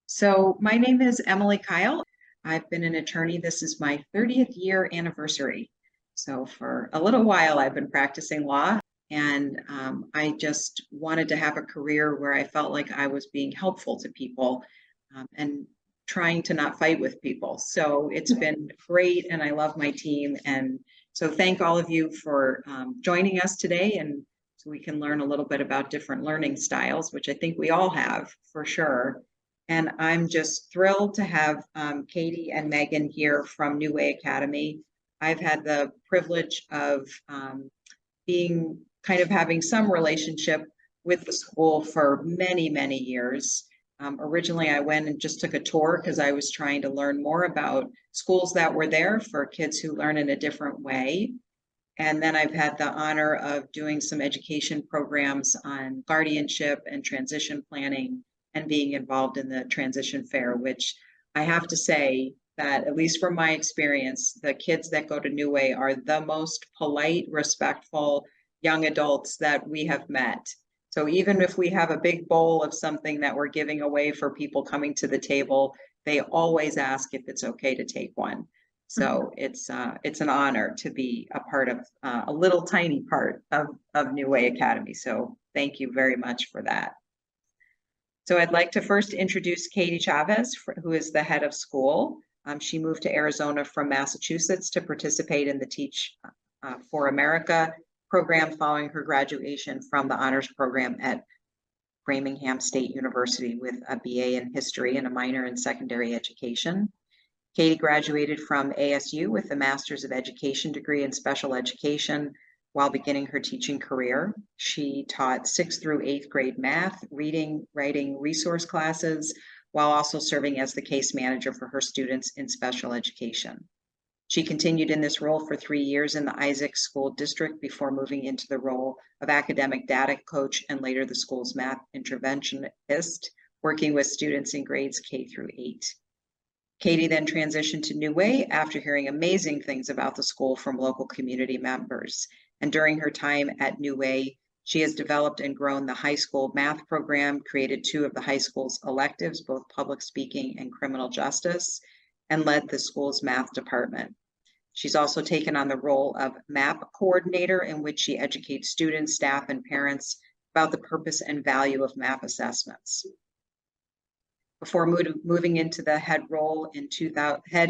So my name is Emily Kyle. I've been an attorney. This is my 30th year anniversary. So for a little while, I've been practicing law, and I just wanted to have a career where I felt like I was being helpful to people and trying to not fight with people. So it's been great, and I love my team. And so thank all of you for joining us today, and so we can learn a little bit about different learning styles, which I think we all have for sure. And I'm just thrilled to have Katie and Megan here from New Way Academy. I've had the privilege of being kind of having some relationship with the school for many, many years. Originally, I went and just took a tour because I was trying to learn more about schools that were there for kids who learn in a different way. And then I've had the honor of doing some education programs on guardianship and transition planning and being involved in the transition fair, which I have to say that, at least from my experience, the kids that go to New Way are the most polite, respectful young adults that we have met. So even if we have a big bowl of something that we're giving away for people coming to the table, they always ask if it's okay to take one. So it's an honor to be a part of a little tiny part of New Way Academy. So thank you very much for that. So I'd like to first introduce Katie Chavez, who is the head of school. She moved to Arizona from Massachusetts to participate in the Teach for America program following her graduation from the honors program at Framingham State University with a BA in history and a minor in secondary education. Katie graduated from ASU with a Master's of Education degree in special education while beginning her teaching career. She taught 6th through 8th grade math, reading, writing, resource classes, while also serving as the case manager for her students in special education. She continued in this role for 3 years in the Isaac School District before moving into the role of academic data coach and later the school's math interventionist, working with students in grades K through 8. Katie then transitioned to New Way after hearing amazing things about the school from local community members. And during her time at New Way, she has developed and grown the high school math program, created 2 of the high school's electives, both public speaking and criminal justice, and led the school's math department. She's also taken on the role of MAP coordinator, in which she educates students, staff, and parents about the purpose and value of MAP assessments. Before moving into the head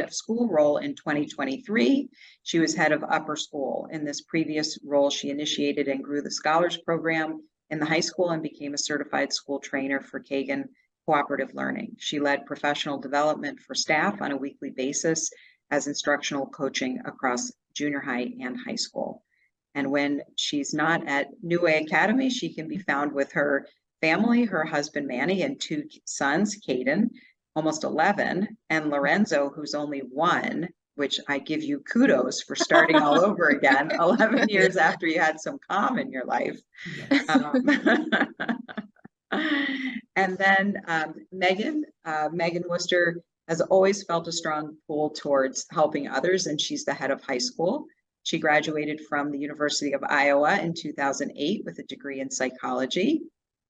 of school role in 2023, she was head of upper school. In this previous role, she initiated and grew the scholars program in the high school and became a certified school trainer for Kagan Cooperative Learning. She led professional development for staff on a weekly basis as instructional coaching across junior high and high school. And when she's not at New Way Academy, she can be found with her family, her husband Manny, and 2 sons, Caden, almost 11, and Lorenzo, who's only 1, which I give you kudos for starting all over again, 11 years after you had some calm in your life. Yes. And then Megan Woster has always felt a strong pull towards helping others, and she's the head of high school. She graduated from the University of Iowa in 2008 with a degree in psychology.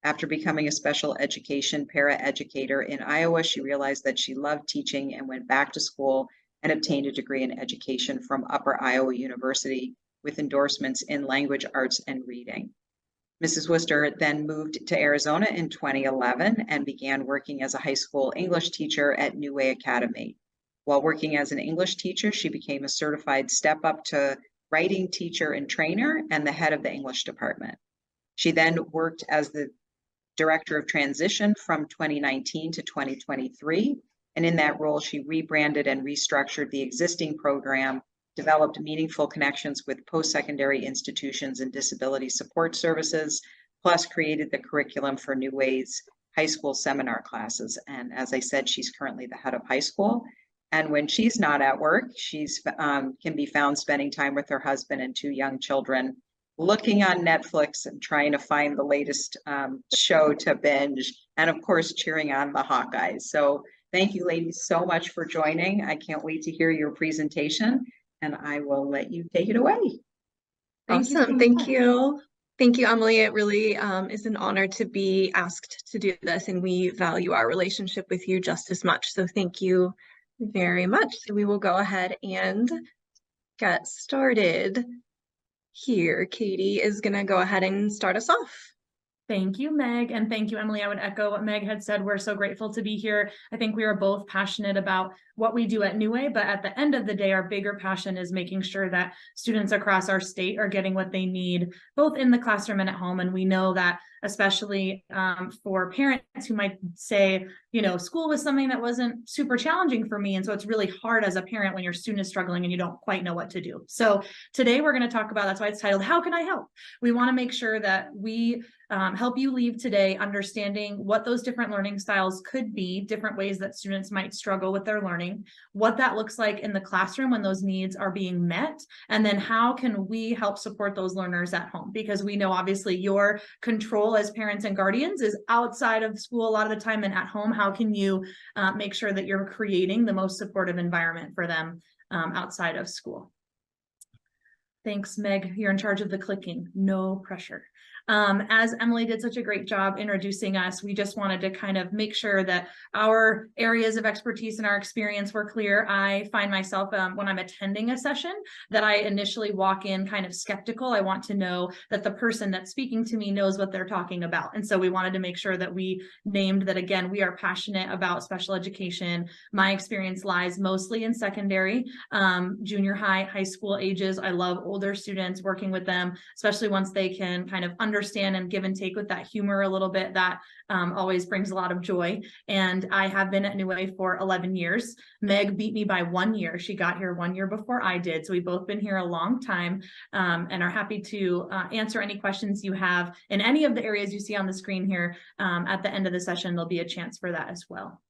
After becoming a special education paraeducator in Iowa, she realized that she loved teaching and went back to school and obtained a degree in education from Upper Iowa University with endorsements in language arts and reading. Mrs. Woster then moved to Arizona in 2011 and began working as a high school English teacher at New Way Academy. While working as an English teacher, she became a certified step up to writing teacher and trainer and the head of the English department. She then worked as the Director of Transition from 2019 to 2023. And in that role, she rebranded and restructured the existing program, developed meaningful connections with post-secondary institutions and disability support services, plus created the curriculum for New Way's high school seminar classes. And as I said, she's currently the head of high school. And when she's not at work, she's can be found spending time with her husband and 2 young children, looking on Netflix and trying to find the latest show to binge, and of course, cheering on the Hawkeyes. So thank you, ladies, so much for joining. I can't wait to hear your presentation, and I will let you take it away. Awesome. Thank you. Thank you, Emily. It really is an honor to be asked to do this, and we value our relationship with you just as much. So thank you very much. So we will go ahead and get started here. Katie is going to go ahead and start us off. Thank you, Meg, and thank you, Emily. I would echo what Meg had said. We're so grateful to be here. I think we are both passionate about what we do at New Way, but at the end of the day, our bigger passion is making sure that students across our state are getting what they need, both in the classroom and at home. And we know that especially for parents who might say, you know, school was something that wasn't super challenging for me. And so it's really hard as a parent when your student is struggling and you don't quite know what to do. So today we're going to talk about, that's why it's titled, How Can I Help? We want to make sure that we help you leave today understanding what those different learning styles could be, different ways that students might struggle with their learning, what that looks like in the classroom when those needs are being met, and then how can we help support those learners at home? Because we know obviously your control as parents and guardians is outside of school a lot of the time and at home. How can you make sure that you're creating the most supportive environment for them outside of school? Thanks, Meg. You're in charge of the clicking. No pressure. As Emily did such a great job introducing us, we just wanted to kind of make sure that our areas of expertise and our experience were clear. I find myself when I'm attending a session that I initially walk in kind of skeptical. I want to know that the person that's speaking to me knows what they're talking about. And so we wanted to make sure that we named that, again, we are passionate about special education. My experience lies mostly in secondary, junior high, high school ages. I love older students, working with them, especially once they can kind of understand and give and take with that humor a little bit. That always brings a lot of joy. And I have been at New Way for 11 years. Meg beat me by 1 year. She got here 1 year before I did. So we've both been here a long time and are happy to answer any questions you have in any of the areas you see on the screen here. At the end of the session, there'll be a chance for that as well.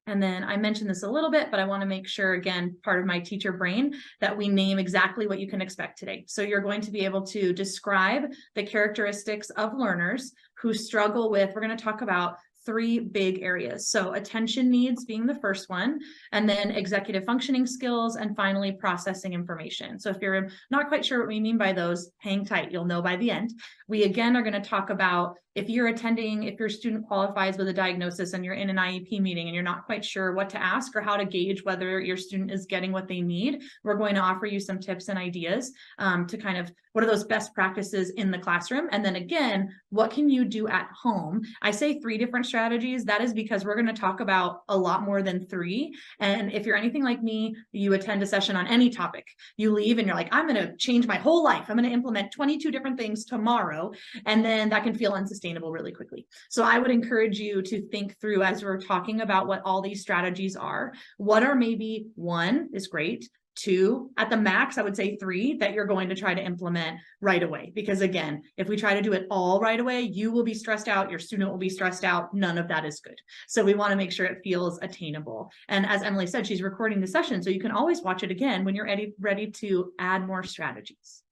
And then I mentioned this a little bit, but I want to make sure, again, part of my teacher brain, that we name exactly what you can expect today. So you're going to be able to describe the characteristics of learners who struggle with, we're going to talk about 3 big areas. So attention needs being the first one, and then executive functioning skills, and finally processing information. So if you're not quite sure what we mean by those, hang tight, you'll know by the end. We again are going to talk about if you're attending, if your student qualifies with a diagnosis and you're in an IEP meeting and you're not quite sure what to ask or how to gauge whether your student is getting what they need, we're going to offer you some tips and ideas to kind of, what are those best practices in the classroom? And then again, what can you do at home? I say 3 different strategies. That is because we're going to talk about a lot more than 3. And if you're anything like me, you attend a session on any topic, you leave and you're like, I'm going to change my whole life. I'm going to implement 22 different things tomorrow. And then that can feel unsustainable really quickly. So I would encourage you to think through, as we're talking about what all these strategies are, what are maybe 1 is great, 2, at the max, I would say 3 that you're going to try to implement right away. Because again, if we try to do it all right away, you will be stressed out, your student will be stressed out. None of that is good. So we want to make sure it feels attainable. And as Emily said, she's recording the session, so you can always watch it again when you're ready to add more strategies.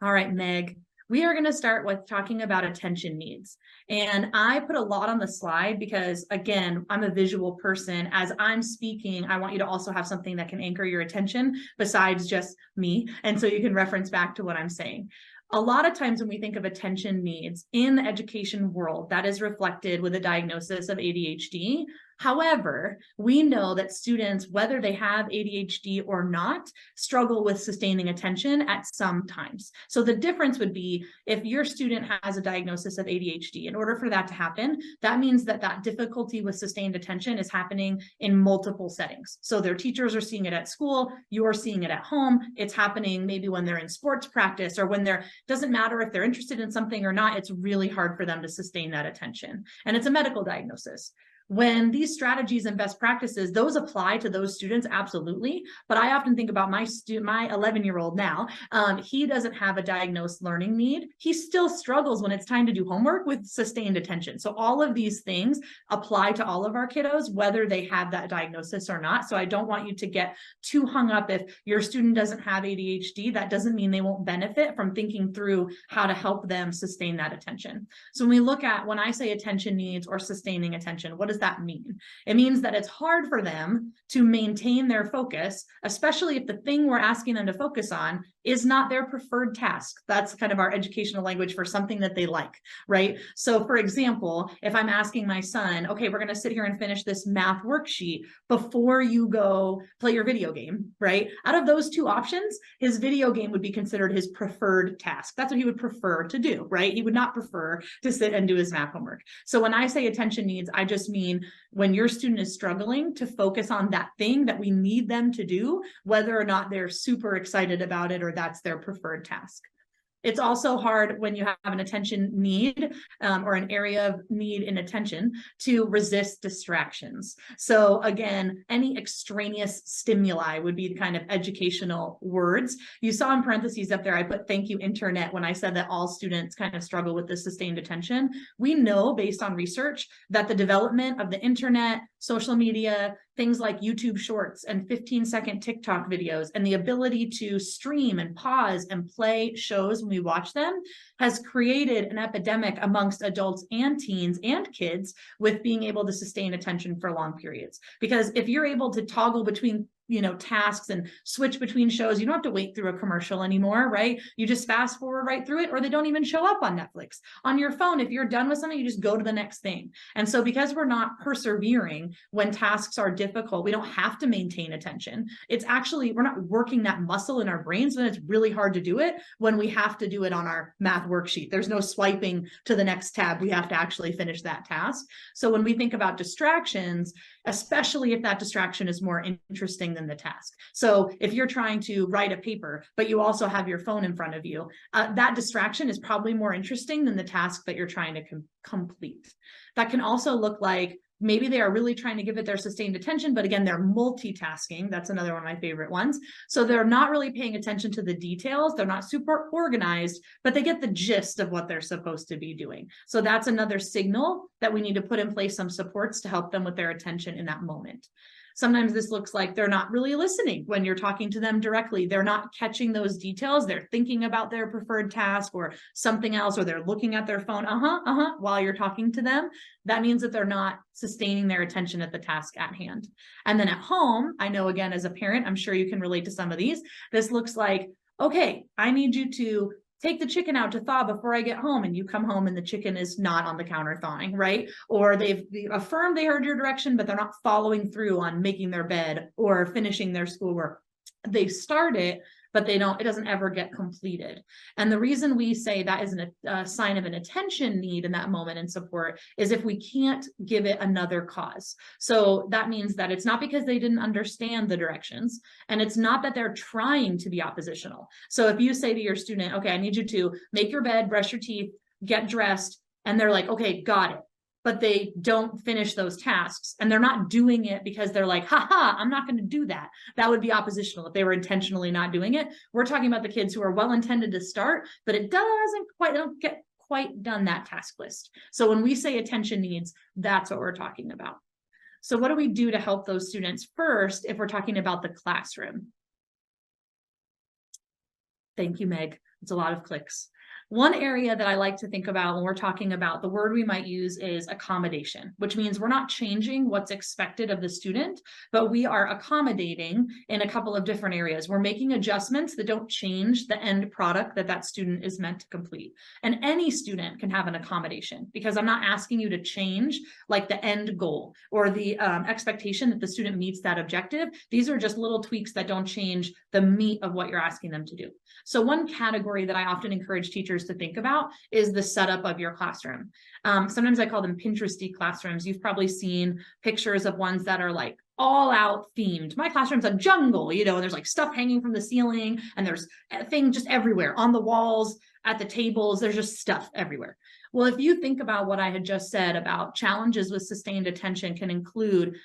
All right, Meg. We are going to start with talking about attention needs. And I put a lot on the slide because, again, I'm a visual person. As I'm speaking, I want you to also have something that can anchor your attention besides just me. And so you can reference back to what I'm saying. A lot of times when we think of attention needs in the education world, that is reflected with a diagnosis of ADHD. However, we know that students, whether they have ADHD or not, struggle with sustaining attention at some times. So the difference would be if your student has a diagnosis of ADHD, in order for that to happen, that means that that difficulty with sustained attention is happening in multiple settings. So their teachers are seeing it at school, you're seeing it at home, it's happening maybe when they're in sports practice or when doesn't matter if they're interested in something or not, it's really hard for them to sustain that attention. And it's a medical diagnosis. When these strategies and best practices, those apply to those students, absolutely. But I often think about my 11-year-old now. He doesn't have a diagnosed learning need. He still struggles when it's time to do homework with sustained attention. So all of these things apply to all of our kiddos, whether they have that diagnosis or not. So I don't want you to get too hung up if your student doesn't have ADHD. That doesn't mean they won't benefit from thinking through how to help them sustain that attention. So when we look at, when I say attention needs or sustaining attention, what does that mean? It means that it's hard for them to maintain their focus, especially if the thing we're asking them to focus on is not their preferred task. That's kind of our educational language for something that they like, right? So for example, if I'm asking my son, okay, we're going to sit here and finish this math worksheet before you go play your video game, right? Out of those two options, his video game would be considered his preferred task. That's what he would prefer to do, right? He would not prefer to sit and do his math homework. So when I say attention needs, I just mean when your student is struggling to focus on that thing that we need them to do, whether or not they're super excited about it or that's their preferred task. It's also hard when you have an attention need or an area of need in attention to resist distractions. So again, any extraneous stimuli would be the kind of educational words. You saw in parentheses up there, I put thank you internet when I said that all students kind of struggle with this sustained attention. We know based on research that the development of the internet, social media, things like YouTube shorts and 15-second TikTok videos and the ability to stream and pause and play shows when we watch them has created an epidemic amongst adults and teens and kids with being able to sustain attention for long periods. Because if you're able to toggle between tasks and switch between shows, you don't have to wait through a commercial anymore, right? You just fast forward right through it, or they don't even show up on Netflix. On your phone, if you're done with something, you just go to the next thing. And so because we're not persevering when tasks are difficult, we don't have to maintain attention. It's actually, we're not working that muscle in our brains, and it's really hard to do it when we have to do it on our math worksheet. There's no swiping to the next tab. We have to actually finish that task. So when we think about distractions, especially if that distraction is more interesting than the task. So if you're trying to write a paper, but you also have your phone in front of you, that distraction is probably more interesting than the task that you're trying to complete. That can also look like maybe they are really trying to give it their sustained attention, but again, they're multitasking. That's another one of my favorite ones. So they're not really paying attention to the details. They're not super organized, but they get the gist of what they're supposed to be doing. So that's another signal that we need to put in place some supports to help them with their attention in that moment. Sometimes this looks like they're not really listening when you're talking to them directly. They're not catching those details. They're thinking about their preferred task or something else, or they're looking at their phone, while you're talking to them. That means that they're not sustaining their attention at the task at hand. And then at home, I know again, as a parent, I'm sure you can relate to some of these. This looks like, okay, I need you to take the chicken out to thaw before I get home, and you come home and the chicken is not on the counter thawing, right? Or they've affirmed they heard your direction, but they're not following through on making their bed or finishing their schoolwork. They start it, but it doesn't ever get completed. And the reason we say that is a sign of an attention need in that moment and support is if we can't give it another cause. So that means that it's not because they didn't understand the directions, and it's not that they're trying to be oppositional. So if you say to your student, okay, I need you to make your bed, brush your teeth, get dressed, and they're like, okay, got it, but they don't finish those tasks, and they're not doing it because they're like, I'm not going to do that. That would be oppositional if they were intentionally not doing it. We're talking about the kids who are well-intended to start, but they don't get quite done that task list. So when we say attention needs, that's what we're talking about. So what do we do to help those students first if we're talking about the classroom? Thank you, Meg. It's a lot of clicks. One area that I like to think about when we're talking about, the word we might use is accommodation, which means we're not changing what's expected of the student, but we are accommodating in a couple of different areas. We're making adjustments that don't change the end product that student is meant to complete. And any student can have an accommodation, because I'm not asking you to change like the end goal or the expectation that the student meets that objective. These are just little tweaks that don't change the meat of what you're asking them to do. So one category that I often encourage teachers to think about is the setup of your classroom. Sometimes I call them Pinteresty classrooms. You've probably seen pictures of ones that are like all out themed. My classroom's a jungle, and there's like stuff hanging from the ceiling, and there's things just everywhere on the walls, at the tables, there's just stuff everywhere. Well, if you think about what I had just said about challenges with sustained attention can include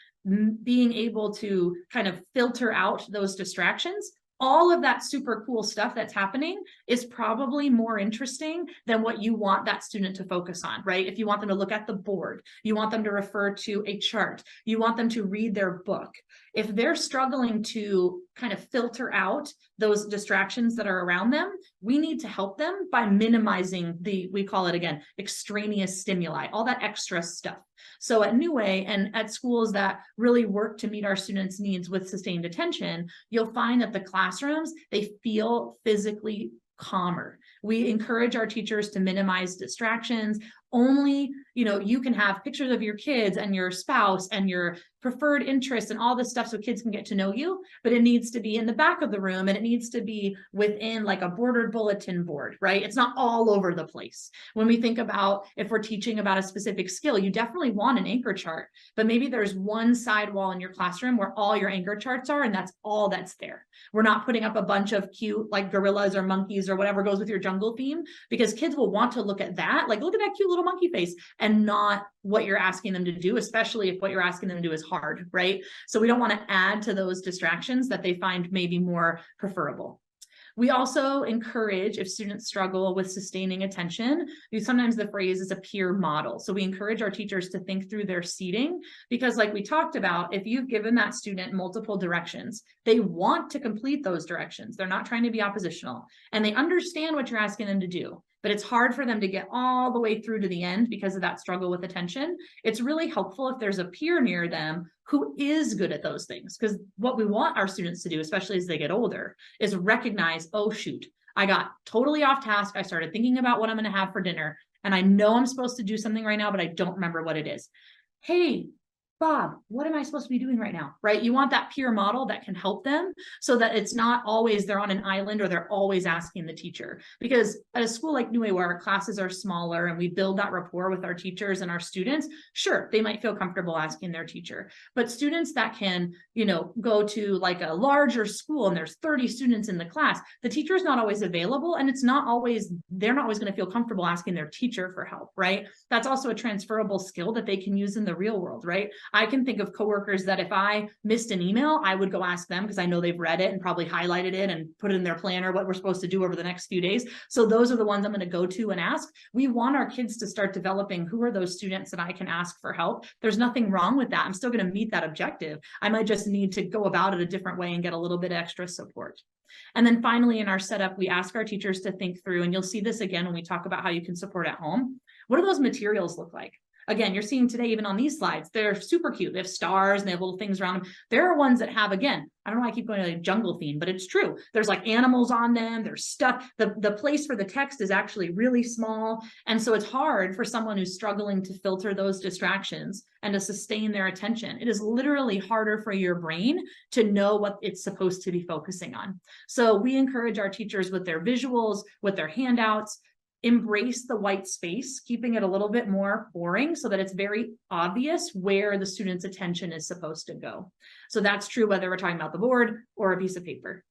being able to kind of filter out those distractions. All of that super cool stuff that's happening is probably more interesting than what you want that student to focus on, right? If you want them to look at the board, you want them to refer to a chart, you want them to read their book. If they're struggling to kind of filter out those distractions that are around them, we need to help them by minimizing we call it again, extraneous stimuli, all that extra stuff. So at New Way and at schools that really work to meet our students' needs with sustained attention, you'll find that the classrooms, they feel physically calmer. We encourage our teachers to minimize distractions. Only, you can have pictures of your kids and your spouse and your preferred interests and all this stuff so kids can get to know you, but it needs to be in the back of the room and it needs to be within like a bordered bulletin board, right? It's not all over the place. When we think about if we're teaching about a specific skill, you definitely want an anchor chart, but maybe there's one side wall in your classroom where all your anchor charts are, and that's all that's there. We're not putting up a bunch of cute like gorillas or monkeys or whatever goes with your jungle theme, because kids will want to look at that, like look at that cute little monkey face, and not what you're asking them to do, especially if what you're asking them to do is hard, right? So we don't want to add to those distractions that they find maybe more preferable. We also encourage, if students struggle with sustaining attention, sometimes the phrase is a peer model. So we encourage our teachers to think through their seating, because like we talked about, if you've given that student multiple directions, they want to complete those directions. They're not trying to be oppositional, and they understand what you're asking them to do, but it's hard for them to get all the way through to the end because of that struggle with attention. It's really helpful if there's a peer near them who is good at those things, because what we want our students to do, especially as they get older, is recognize, oh shoot, I got totally off task. I started thinking about what I'm going to have for dinner, and I know I'm supposed to do something right now, but I don't remember what it is. Hey, Bob, what am I supposed to be doing right now? Right? You want that peer model that can help them so that it's not always they're on an island or they're always asking the teacher. Because at a school like New Way, where our classes are smaller and we build that rapport with our teachers and our students, sure, they might feel comfortable asking their teacher. But students that can, go to like a larger school and there's 30 students in the class, the teacher is not always available, and they're not always going to feel comfortable asking their teacher for help, right? That's also a transferable skill that they can use in the real world, right? I can think of coworkers that if I missed an email, I would go ask them because I know they've read it and probably highlighted it and put it in their planner, what we're supposed to do over the next few days. So those are the ones I'm going to go to and ask. We want our kids to start developing who are those students that I can ask for help. There's nothing wrong with that. I'm still going to meet that objective. I might just need to go about it a different way and get a little bit extra support. And then finally, in our setup, we ask our teachers to think through, and you'll see this again when we talk about how you can support at home. What do those materials look like? Again, you're seeing today, even on these slides, they're super cute. They have stars and they have little things around them. There are ones that have, again, I don't know why I keep going to like jungle theme, but it's true. There's like animals on them. There's stuff. The place for the text is actually really small. And so it's hard for someone who's struggling to filter those distractions and to sustain their attention. It is literally harder for your brain to know what it's supposed to be focusing on. So we encourage our teachers with their visuals, with their handouts, embrace the white space, keeping it a little bit more boring so that it's very obvious where the student's attention is supposed to go. So that's true whether we're talking about the board or a piece of paper.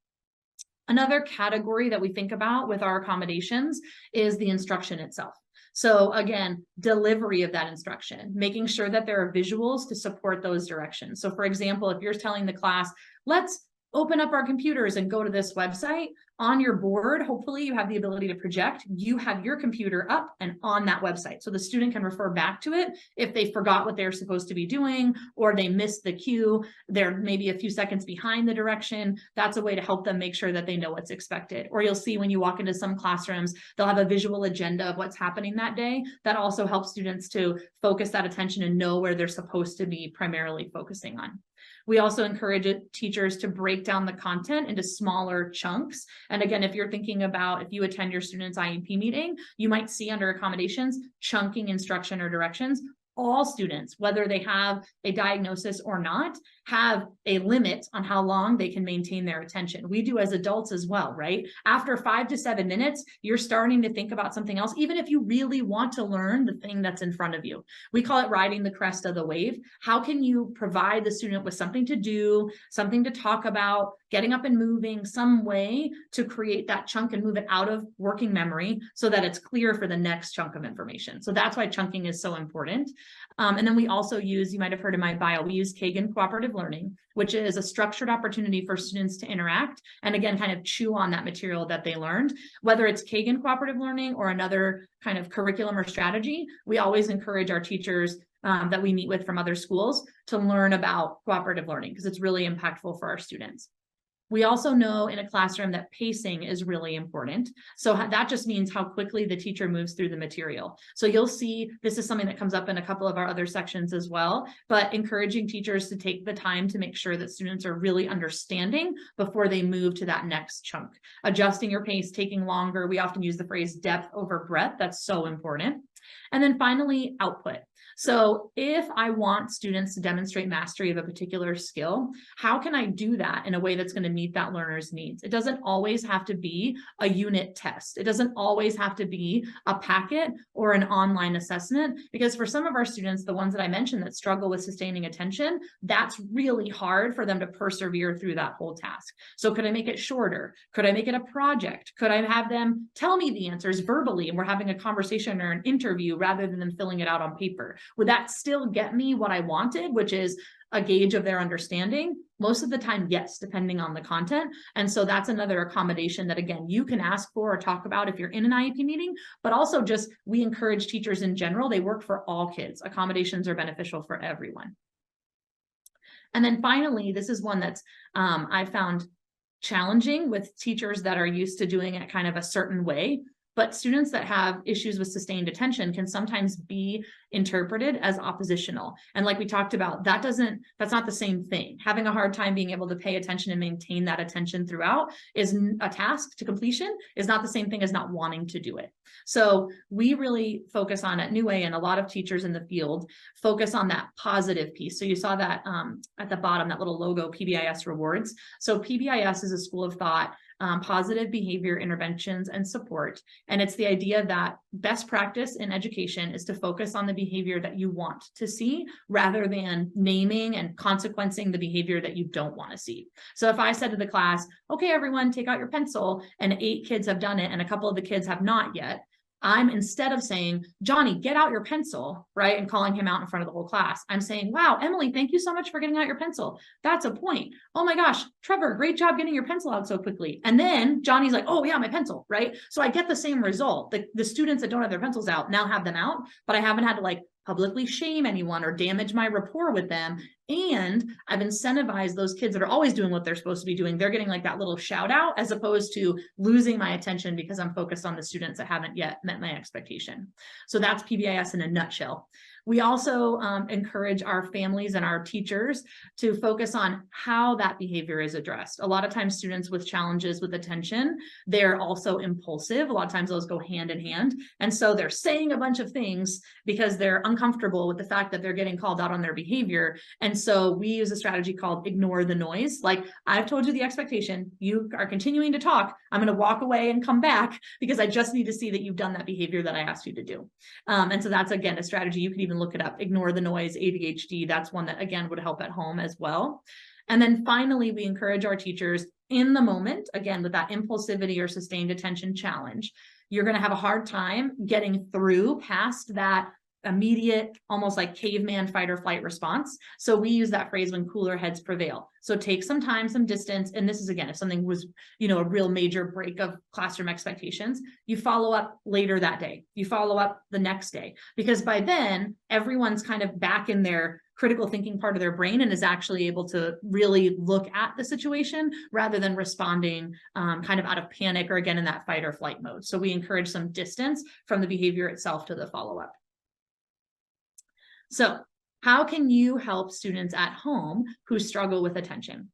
Another category that we think about with our accommodations is the instruction itself. So again, delivery of that instruction, making sure that there are visuals to support those directions. So for example, if you're telling the class, let's open up our computers and go to this website, on your board, hopefully you have the ability to project. You have your computer up and on that website, so the student can refer back to it if they forgot what they're supposed to be doing or they missed the cue. They're maybe a few seconds behind the direction. That's a way to help them make sure that they know what's expected. Or you'll see when you walk into some classrooms, they'll have a visual agenda of what's happening that day. That also helps students to focus that attention and know where they're supposed to be primarily focusing on. We also encourage teachers to break down the content into smaller chunks. And again, if you're thinking about if you attend your student's IEP meeting, you might see under accommodations, chunking instruction or directions. All students, whether they have a diagnosis or not, have a limit on how long they can maintain their attention. We do as adults as well, right? After 5 to 7 minutes, you're starting to think about something else, even if you really want to learn the thing that's in front of you. We call it riding the crest of the wave. How can you provide the student with something to do, something to talk about, getting up and moving, some way to create that chunk and move it out of working memory so that it's clear for the next chunk of information. So that's why chunking is so important. And then we also use, you might have heard in my bio, we use Kagan cooperative learning, which is a structured opportunity for students to interact and again, kind of chew on that material that they learned. Whether it's Kagan cooperative learning or another kind of curriculum or strategy, we always encourage our teachers that we meet with from other schools to learn about cooperative learning because it's really impactful for our students. We also know in a classroom that pacing is really important. So that just means how quickly the teacher moves through the material. So you'll see this is something that comes up in a couple of our other sections as well, but encouraging teachers to take the time to make sure that students are really understanding before they move to that next chunk. Adjusting your pace, taking longer. We often use the phrase depth over breadth. That's so important. And then finally, output. So if I want students to demonstrate mastery of a particular skill, how can I do that in a way that's going to meet that learner's needs? It doesn't always have to be a unit test. It doesn't always have to be a packet or an online assessment, because for some of our students, the ones that I mentioned that struggle with sustaining attention, that's really hard for them to persevere through that whole task. So could I make it shorter? Could I make it a project? Could I have them tell me the answers verbally and we're having a conversation or an interview rather than them filling it out on paper? Would that still get me what I wanted, which is a gauge of their understanding? Most of the time, yes, depending on the content. And so that's another accommodation that, again, you can ask for or talk about if you're in an IEP meeting, but also just we encourage teachers in general. They work for all kids. Accommodations are beneficial for everyone. And then finally, this is one that's I found challenging with teachers that are used to doing it kind of a certain way. But students that have issues with sustained attention can sometimes be interpreted as oppositional. And like we talked about, that's not the same thing. Having a hard time being able to pay attention and maintain that attention throughout is a task to completion, is not the same thing as not wanting to do it. So we really focus on at New Way, and a lot of teachers in the field focus on that positive piece. So you saw that at the bottom, that little logo, PBIS rewards. So PBIS is a school of thought, positive behavior interventions and support. And it's the idea that best practice in education is to focus on the behavior that you want to see rather than naming and consequencing the behavior that you don't want to see. So if I said to the class, okay, everyone, take out your pencil, and 8 kids have done it and a couple of the kids have not yet, I'm, instead of saying, Johnny, get out your pencil, right, and calling him out in front of the whole class, I'm saying, wow, Emily, thank you so much for getting out your pencil. That's a point. Oh my gosh, Trevor, great job getting your pencil out so quickly. And then Johnny's like, oh yeah, my pencil, right? So I get the same result. The students that don't have their pencils out now have them out, but I haven't had to like publicly shame anyone or damage my rapport with them. And I've incentivized those kids that are always doing what they're supposed to be doing. They're getting like that little shout out, as opposed to losing my attention because I'm focused on the students that haven't yet met my expectation. So that's PBIS in a nutshell. We also encourage our families and our teachers to focus on how that behavior is addressed. A lot of times students with challenges with attention, they're also impulsive. A lot of times those go hand in hand. And so they're saying a bunch of things because they're uncomfortable with the fact that they're getting called out on their behavior. And so we use a strategy called ignore the noise. Like, I've told you the expectation, you are continuing to talk, I'm going to walk away and come back because I just need to see that you've done that behavior that I asked you to do. And so that's, again, a strategy. You could even look it up, ignore the noise, ADHD. That's one that, again, would help at home as well. And then finally, we encourage our teachers in the moment, again, with that impulsivity or sustained attention challenge, you're going to have a hard time getting through past that immediate, almost like caveman fight or flight response. So we use that phrase, when cooler heads prevail. So take some time, some distance. And this is, again, if something was, a real major break of classroom expectations, you follow up later that day, you follow up the next day, because by then everyone's kind of back in their critical thinking part of their brain and is actually able to really look at the situation rather than responding kind of out of panic or, again, in that fight or flight mode. So we encourage some distance from the behavior itself to the follow-up. So how can you help students at home who struggle with attention?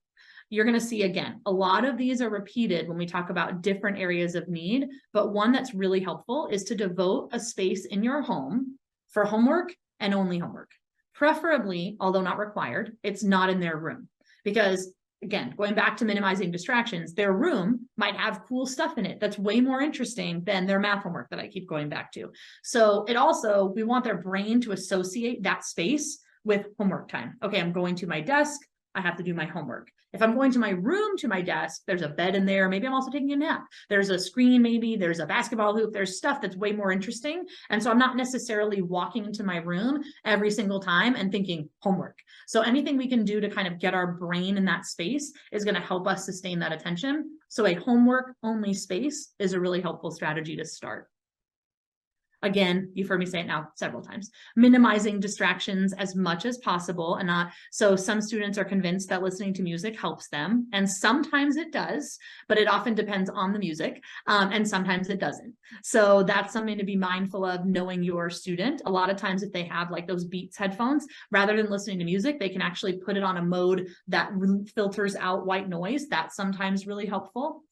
You're going to see, again, a lot of these are repeated when we talk about different areas of need, but one that's really helpful is to devote a space in your home for homework and only homework. Preferably, although not required, it's not in their room, because, again, going back to minimizing distractions, their room might have cool stuff in it that's way more interesting than their math homework that I keep going back to. So we want their brain to associate that space with homework time. Okay, I'm going to my desk, I have to do my homework. If I'm going to my room to my desk, there's a bed in there. Maybe I'm also taking a nap. There's a screen, maybe there's a basketball hoop. There's stuff that's way more interesting. And so I'm not necessarily walking into my room every single time and thinking homework. So anything we can do to kind of get our brain in that space is going to help us sustain that attention. So a homework only space is a really helpful strategy to start. Again, you've heard me say it now several times, minimizing distractions as much as possible and not, so some students are convinced that listening to music helps them. And sometimes it does, but it often depends on the music. And sometimes it doesn't. So that's something to be mindful of, knowing your student. A lot of times if they have like those Beats headphones, rather than listening to music, they can actually put it on a mode that filters out white noise. That's sometimes really helpful.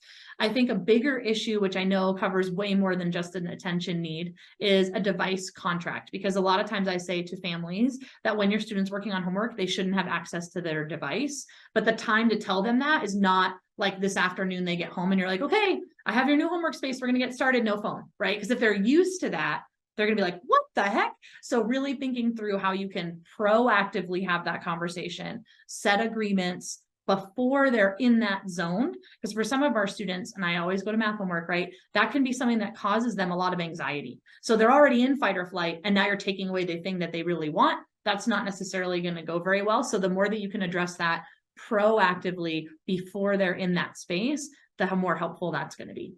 I think a bigger issue, which I know covers way more than just an attention need, is a device contract. Because a lot of times I say to families that when your student's working on homework, they shouldn't have access to their device. But the time to tell them that is not like this afternoon they get home and you're like, okay, I have your new homework space, we're going to get started, no phone, right? Because if they're used to that, they're going to be like, what the heck? So really thinking through how you can proactively have that conversation, set agreements before they're in that zone. Because for some of our students, and I always go to math homework, right? That can be something that causes them a lot of anxiety. So they're already in fight or flight, and now you're taking away the thing that they really want. That's not necessarily going to go very well. So the more that you can address that proactively before they're in that space, the more helpful that's going to be.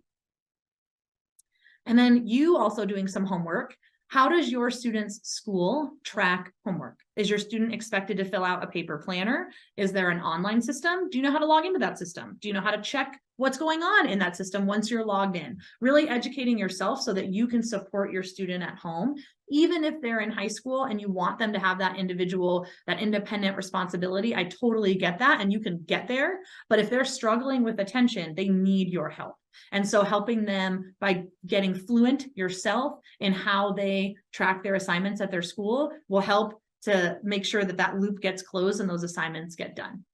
And then you also doing some homework. How does your student's school track homework? Is your student expected to fill out a paper planner? Is there an online system? Do you know how to log into that system? Do you know how to check what's going on in that system once you're logged in? Really educating yourself so that you can support your student at home, even if they're in high school and you want them to have that individual, that independent responsibility. I totally get that, and you can get there. But if they're struggling with attention, they need your help. And so helping them by getting fluent yourself in how they track their assignments at their school will help to make sure that that loop gets closed and those assignments get done.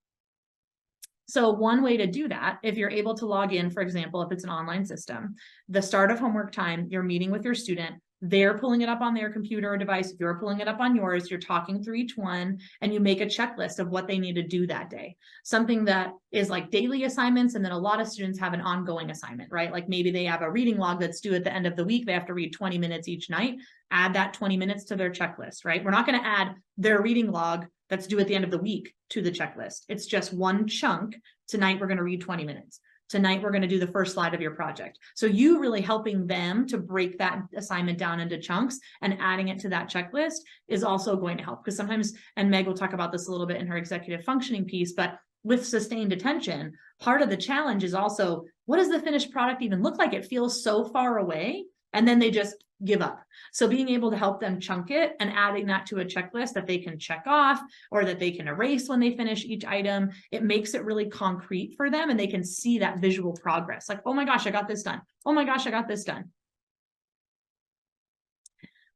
So one way to do that, if you're able to log in, for example, if it's an online system, the start of homework time, you're meeting with your student, they're pulling it up on their computer or device, you're pulling it up on yours, you're talking through each one, and you make a checklist of what they need to do that day. Something that is like daily assignments, and then a lot of students have an ongoing assignment, right? Like maybe they have a reading log that's due at the end of the week, they have to read 20 minutes each night, add that 20 minutes to their checklist, right? We're not going to add their reading log that's due at the end of the week to the checklist. It's just one chunk. Tonight, we're going to read 20 minutes. Tonight, we're going to do the first slide of your project. So you really helping them to break that assignment down into chunks and adding it to that checklist is also going to help. Because sometimes, and Meg will talk about this a little bit in her executive functioning piece, but with sustained attention, part of the challenge is also, what does the finished product even look like? It feels so far away, and then they just give up. So being able to help them chunk it and adding that to a checklist that they can check off or that they can erase when they finish each item, it makes it really concrete for them, and they can see that visual progress. Like, oh my gosh, I got this done. Oh my gosh, I got this done.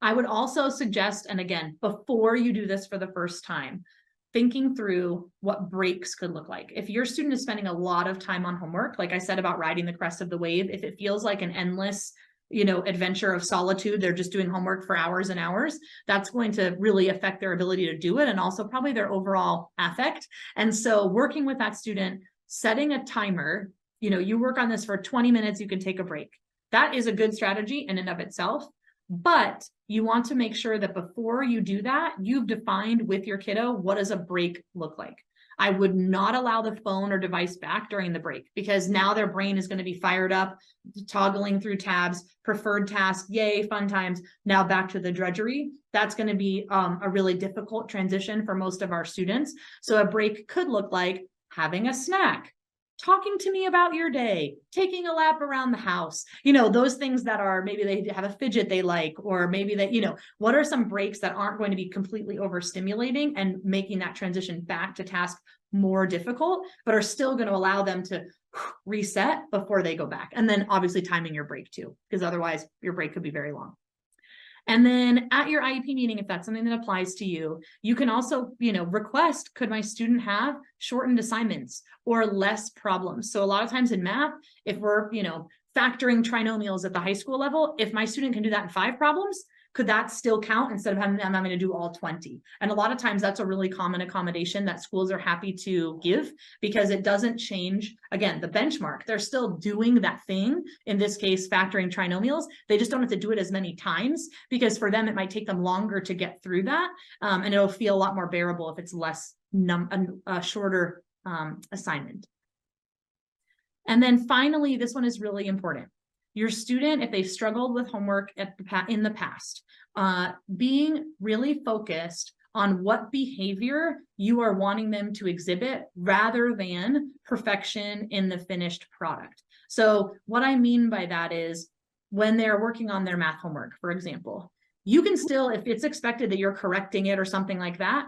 I would also suggest, and again, before you do this for the first time, thinking through what breaks could look like. If your student is spending a lot of time on homework, like I said about riding the crest of the wave, if it feels like an endless adventure of solitude, they're just doing homework for hours and hours, that's going to really affect their ability to do it, and also probably their overall affect. And so working with that student, setting a timer, you work on this for 20 minutes, you can take a break. That is a good strategy in and of itself, but you want to make sure that before you do that, you've defined with your kiddo, what does a break look like? I would not allow the phone or device back during the break, because now their brain is going to be fired up, toggling through tabs, preferred task, yay, fun times, now back to the drudgery. That's going to be a really difficult transition for most of our students. So a break could look like having a snack, talking to me about your day, taking a lap around the house, those things that are, maybe they have a fidget they like, or maybe that, what are some breaks that aren't going to be completely overstimulating and making that transition back to task more difficult, but are still going to allow them to reset before they go back. And then obviously timing your break too, because otherwise your break could be very long. And then at your IEP meeting, if that's something that applies to you, you can also, request, could my student have shortened assignments or less problems? So a lot of times in math, if we're, factoring trinomials at the high school level, if my student can do that in 5 problems, could that still count instead of having them having to do all 20? And a lot of times that's a really common accommodation that schools are happy to give, because it doesn't change, again, the benchmark. They're still doing that thing, in this case, factoring trinomials. They just don't have to do it as many times, because for them, it might take them longer to get through that. And it'll feel a lot more bearable if it's less, a shorter assignment. And then finally, this one is really important. your student, if they've struggled with homework in the past, being really focused on what behavior you are wanting them to exhibit rather than perfection in the finished product. So what I mean by that is when they're working on their math homework, for example, you can still, if it's expected that you're correcting it or something like that,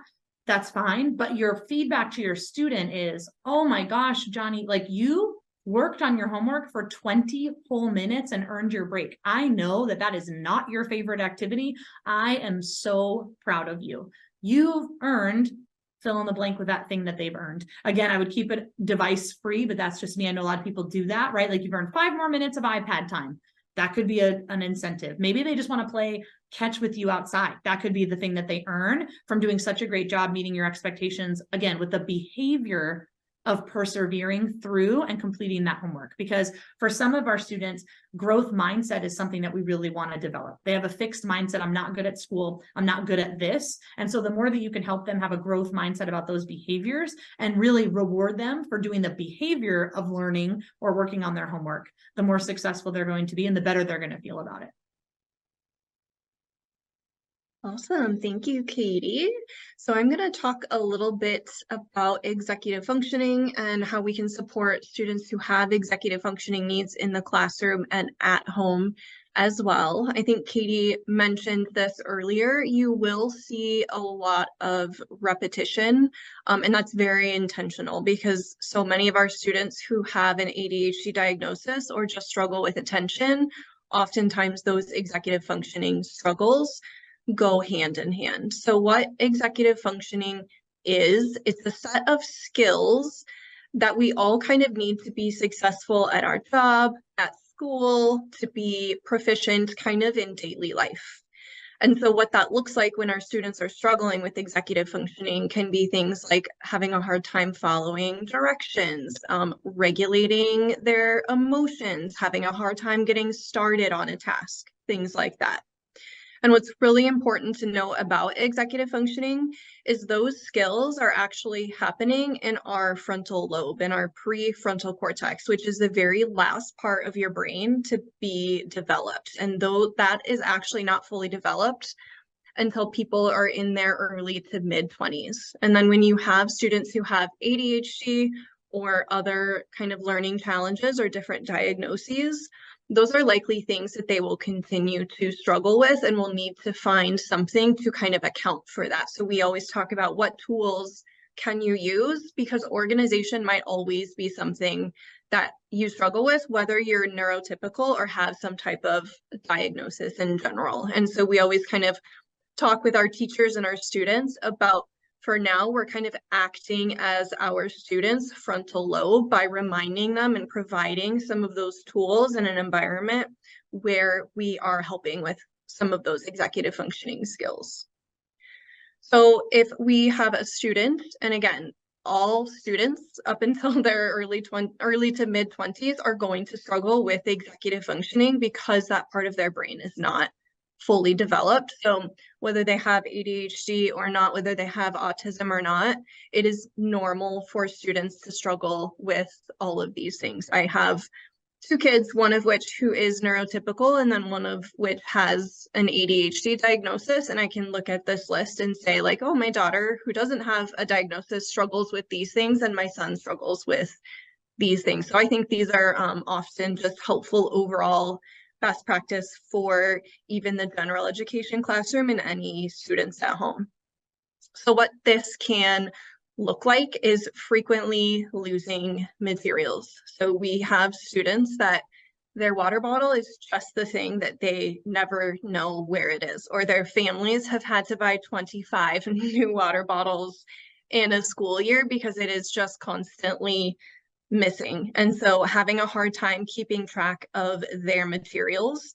that's fine. But your feedback to your student is, oh my gosh, Johnny, like you worked on your homework for 20 whole minutes and earned your break. I know that that is not your favorite activity. I am so proud of you. You've earned fill in the blank with that thing that they've earned. Again, I would keep it device free, but that's just me. I know a lot of people do that, right? Like you've earned 5 more minutes of iPad time. That could be an incentive. Maybe they just want to play catch with you outside. That could be the thing that they earn from doing such a great job meeting your expectations, again, with the behavior of persevering through and completing that homework. Because for some of our students, growth mindset is something that we really want to develop. They have a fixed mindset. I'm not good at school. I'm not good at this. And so the more that you can help them have a growth mindset about those behaviors and really reward them for doing the behavior of learning or working on their homework, the more successful they're going to be and the better they're going to feel about it. Awesome. Thank you, Katie. So I'm going to talk a little bit about executive functioning and how we can support students who have executive functioning needs in the classroom and at home as well. I think Katie mentioned this earlier. You will see a lot of repetition, and that's very intentional because so many of our students who have an ADHD diagnosis or just struggle with attention, oftentimes those executive functioning struggles go hand in hand. So what executive functioning is, it's a set of skills that we all kind of need to be successful at our job, at school, to be proficient kind of in daily life. And so what that looks like when our students are struggling with executive functioning can be things like having a hard time following directions, regulating their emotions, having a hard time getting started on a task, things like that. And what's really important to know about executive functioning is those skills are actually happening in our frontal lobe, in our prefrontal cortex, which is the very last part of your brain to be developed. And though that is actually not fully developed until people are in their early to mid-20s. And then when you have students who have ADHD or other kind of learning challenges or different diagnoses, those are likely things that they will continue to struggle with and will need to find something to kind of account for that. So we always talk about what tools can you use, because organization might always be something that you struggle with, whether you're neurotypical or have some type of diagnosis in general. And so we always kind of talk with our teachers and our students about, for now, we're kind of acting as our students' frontal lobe by reminding them and providing some of those tools in an environment where we are helping with some of those executive functioning skills. So if we have a student, and again, all students up until their early to mid-20s are going to struggle with executive functioning because that part of their brain is not fully developed. So whether they have ADHD or not, whether they have autism or not, it is normal for students to struggle with all of these things. I have 2 kids, one of which who is neurotypical and then one of which has an ADHD diagnosis. And I can look at this list and say like, oh, my daughter who doesn't have a diagnosis struggles with these things and my son struggles with these things. So I think these are often just helpful overall best practice for even the general education classroom and any students at home. So what this can look like is frequently losing materials. So we have students that their water bottle is just the thing that they never know where it is, or their families have had to buy 25 new water bottles in a school year because it is just constantly missing. And so having a hard time keeping track of their materials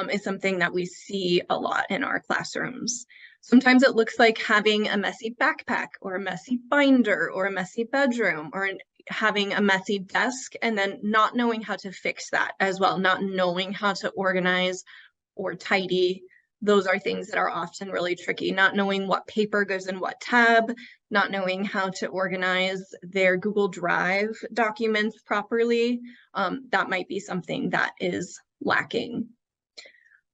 is something that we see a lot in our classrooms. Sometimes it looks like having a messy backpack or a messy binder or a messy bedroom or having a messy desk and then not knowing how to fix that as well, not knowing how to organize or tidy. Those are things that are often really tricky, not knowing what paper goes in what tab, not knowing how to organize their Google Drive documents properly. That might be something that is lacking.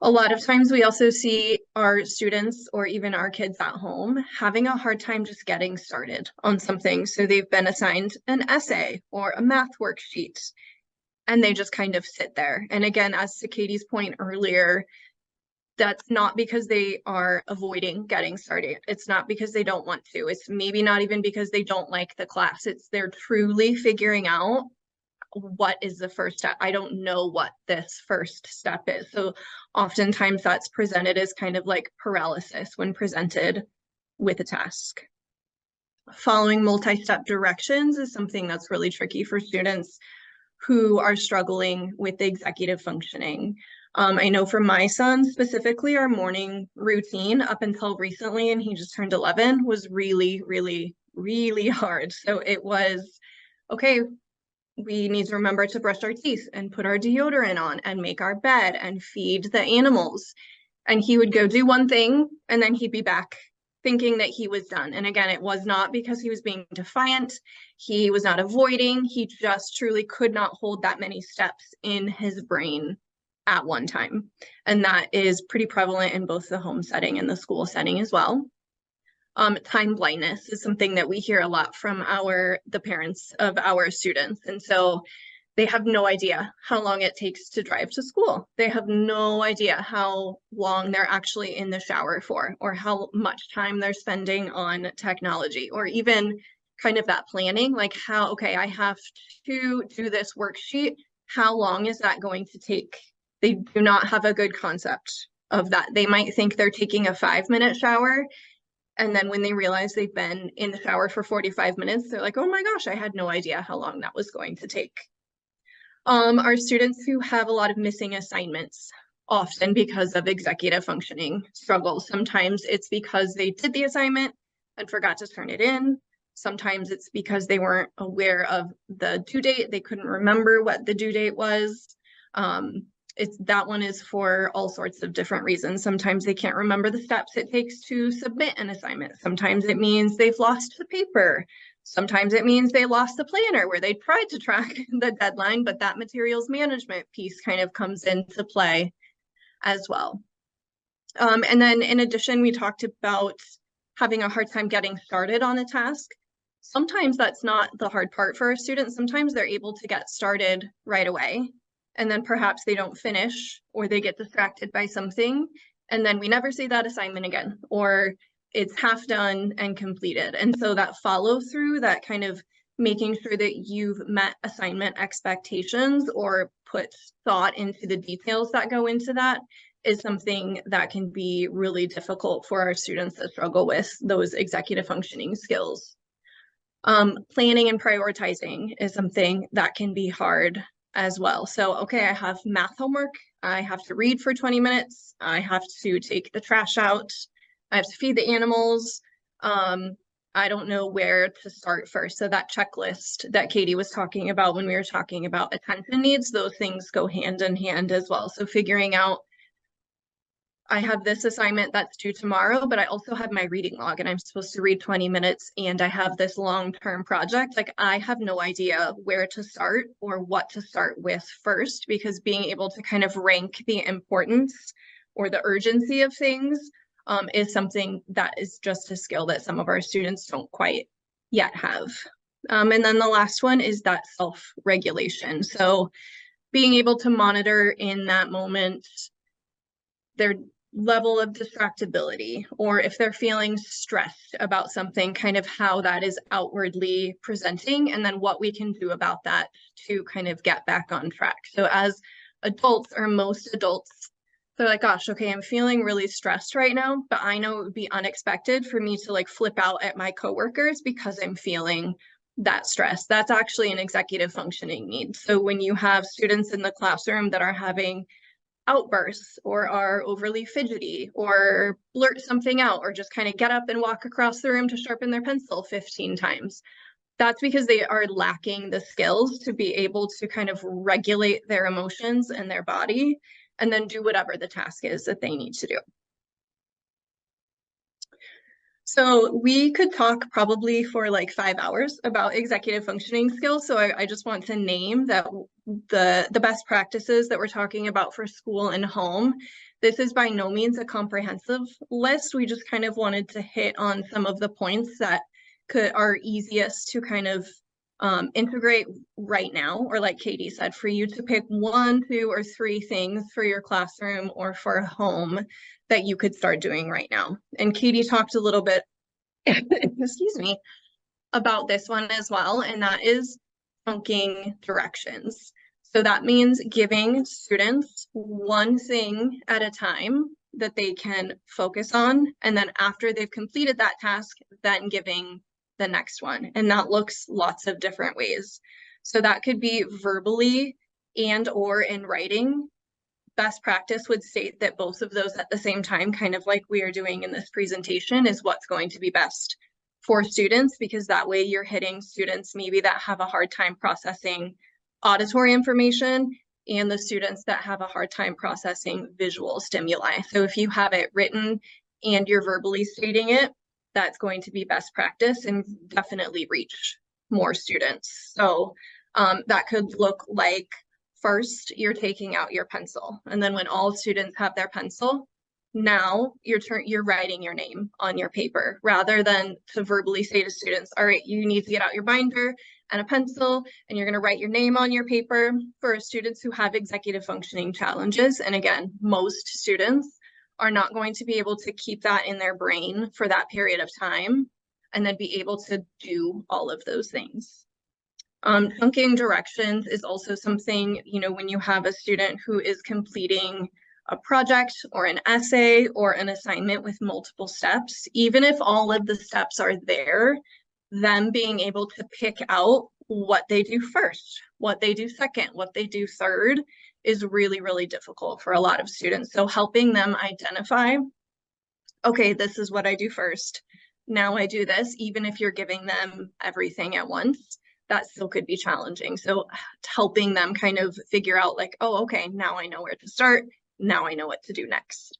A lot of times we also see our students or even our kids at home having a hard time just getting started on something. So they've been assigned an essay or a math worksheet, and they just kind of sit there. And again, as to Katie's point earlier, that's not because they are avoiding getting started. It's not because they don't want to. It's maybe not even because they don't like the class. It's they're truly figuring out what is the first step. I don't know what this first step is. So oftentimes that's presented as kind of like paralysis when presented with a task. Following multi-step directions is something that's really tricky for students who are struggling with the executive functioning. I know for my son specifically, our morning routine up until recently, and he just turned 11, was really, really, really hard. So it was, okay, we need to remember to brush our teeth and put our deodorant on and make our bed and feed the animals. And he would go do one thing and then he'd be back thinking that he was done. And again, it was not because he was being defiant. He was not avoiding. He just truly could not hold that many steps in his brain at one time. And that is pretty prevalent in both the home setting and the school setting as well. Time blindness is something that we hear a lot from the parents of our students. And so they have no idea how long it takes to drive to school. They have no idea how long they're actually in the shower for, or how much time they're spending on technology, or even kind of that planning, like how, okay, I have to do this worksheet. How long is that going to take? They do not have a good concept of that. They might think they're taking a 5-minute shower, and then when they realize they've been in the shower for 45 minutes, they're like, oh my gosh, I had no idea how long that was going to take. Our students who have a lot of missing assignments, often because of executive functioning struggles. Sometimes it's because they did the assignment and forgot to turn it in. Sometimes it's because they weren't aware of the due date. They couldn't remember what the due date was. That one is for all sorts of different reasons. Sometimes they can't remember the steps it takes to submit an assignment. Sometimes it means they've lost the paper. Sometimes it means they lost the planner where they tried to track the deadline, but that materials management piece kind of comes into play as well. And then in addition, we talked about having a hard time getting started on a task. Sometimes that's not the hard part for our students. Sometimes they're able to get started right away, and then perhaps they don't finish, or they get distracted by something, and then we never see that assignment again, or it's half done and completed. And so that follow through, that kind of making sure that you've met assignment expectations or put thought into the details that go into that, is something that can be really difficult for our students that struggle with those executive functioning skills. Planning and prioritizing is something that can be hard as well. So, okay, I have math homework. I have to read for 20 minutes. I have to take the trash out. I have to feed the animals. I don't know where to start first. So that checklist that Katie was talking about when we were talking about attention needs, those things go hand in hand as well. So figuring out, I have this assignment that's due tomorrow, but I also have my reading log and I'm supposed to read 20 minutes, and I have this long-term project. Like, I have no idea where to start or what to start with first, because being able to kind of rank the importance or the urgency of things is something that is just a skill that some of our students don't quite yet have. And then the last one is that self-regulation. So being able to monitor in that moment their level of distractibility, or if they're feeling stressed about something, kind of how that is outwardly presenting, and then what we can do about that to kind of get back on track. So as adults, or most adults, they're like, gosh, okay, I'm feeling really stressed right now, but I know it would be unexpected for me to like flip out at my coworkers because I'm feeling that stress. That's actually an executive functioning need. So when you have students in the classroom that are having outbursts, or are overly fidgety, or blurt something out, or just kind of get up and walk across the room to sharpen their pencil 15 times, that's because they are lacking the skills to be able to kind of regulate their emotions and their body, and then do whatever the task is that they need to do. So we could talk probably for like 5 hours about executive functioning skills. So I just want to name that the best practices that we're talking about for school and home. This is by no means a comprehensive list. We just kind of wanted to hit on some of the points that are easiest to kind of integrate right now, or like Katie said, for you to pick 1, 2, or 3 things for your classroom or for home that you could start doing right now. And Katie talked a little bit, excuse me, about this one as well, and that is chunking directions. So that means giving students 1 thing at a time that they can focus on, and then after they've completed that task, then giving the next one. And that looks lots of different ways. So that could be verbally and or in writing. Best practice would state that both of those at the same time, kind of like we are doing in this presentation, is what's going to be best for students, because that way you're hitting students maybe that have a hard time processing auditory information and the students that have a hard time processing visual stimuli. So if you have it written and you're verbally stating it, that's going to be best practice and definitely reach more students. So that could look like, first, you're taking out your pencil, and then when all students have their pencil, now you're writing your name on your paper, rather than to verbally say to students, all right, you need to get out your binder and a pencil, and you're going to write your name on your paper. For students who have executive functioning challenges, and again, most students are not going to be able to keep that in their brain for that period of time and then be able to do all of those things. Chunking directions is also something, you know, when you have a student who is completing a project or an essay or an assignment with multiple steps, even if all of the steps are there, them being able to pick out what they do first, what they do second, what they do third is really, really difficult for a lot of students. So helping them identify, okay, this is what I do first. Now I do this, even if you're giving them everything at once, that still could be challenging. So helping them kind of figure out like, oh, okay, now I know where to start. Now I know what to do next.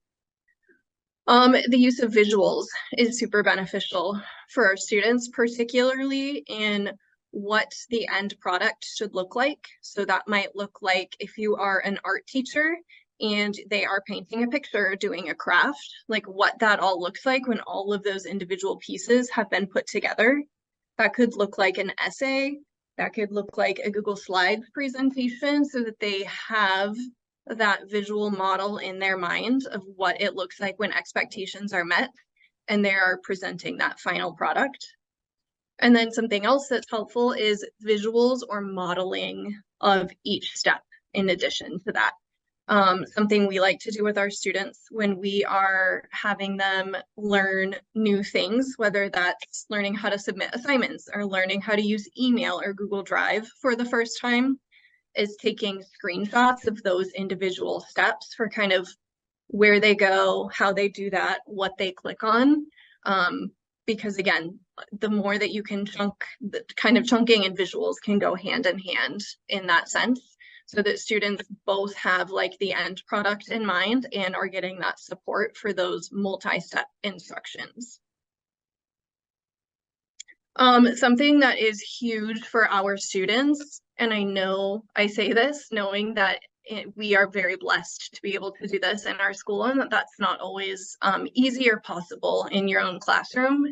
The use of visuals is super beneficial for our students, particularly in what the end product should look like. So that might look like if you are an art teacher and they are painting a picture, doing a craft, like what that all looks like when all of those individual pieces have been put together. That could look like an essay, that could look like a Google Slides presentation, so that they have that visual model in their mind of what it looks like when expectations are met and they are presenting that final product. And then something else that's helpful is visuals or modeling of each step in addition to that. Something we like to do with our students when we are having them learn new things, whether that's learning how to submit assignments or learning how to use email or Google Drive for the first time, is taking screenshots of those individual steps for kind of where they go, how they do that, what they click on. Because again, the more that you can chunk, the kind of chunking and visuals can go hand in hand in that sense, so that students both have like the end product in mind and are getting that support for those multi-step instructions. Something that is huge for our students, and I know I say this knowing that we are very blessed to be able to do this in our school, and that's not always easy or possible in your own classroom,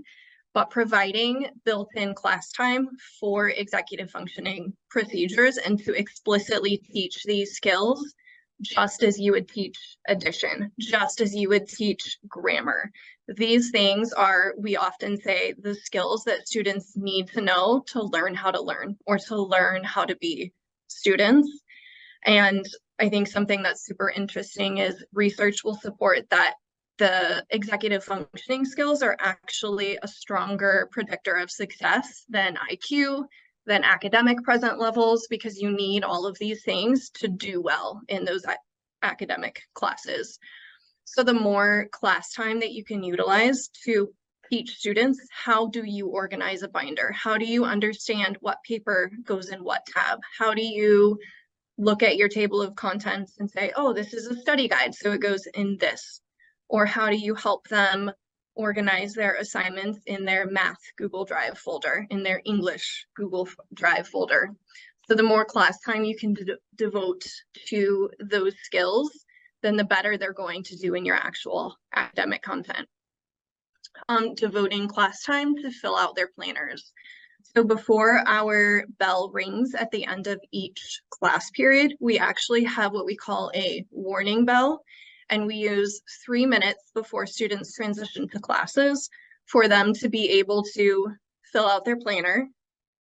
but providing built-in class time for executive functioning procedures and to explicitly teach these skills, just as you would teach addition, just as you would teach grammar. These things are, we often say, the skills that students need to know to learn how to learn or to learn how to be students. And I think something that's super interesting is research will support that the executive functioning skills are actually a stronger predictor of success than IQ, than academic present levels, because you need all of these things to do well in those academic classes. So the more class time that you can utilize to teach students, how do you organize a binder? How do you understand what paper goes in what tab? How do you look at your table of contents and say, oh, this is a study guide, so it goes in this? Or how do you help them organize their assignments in their math Google Drive folder, in their English Google Drive folder. So the more class time you can devote to those skills, then the better they're going to do in your actual academic content. Devoting class time to fill out their planners. So before our bell rings at the end of each class period, we actually have what we call a warning bell, and we use 3 minutes before students transition to classes for them to be able to fill out their planner,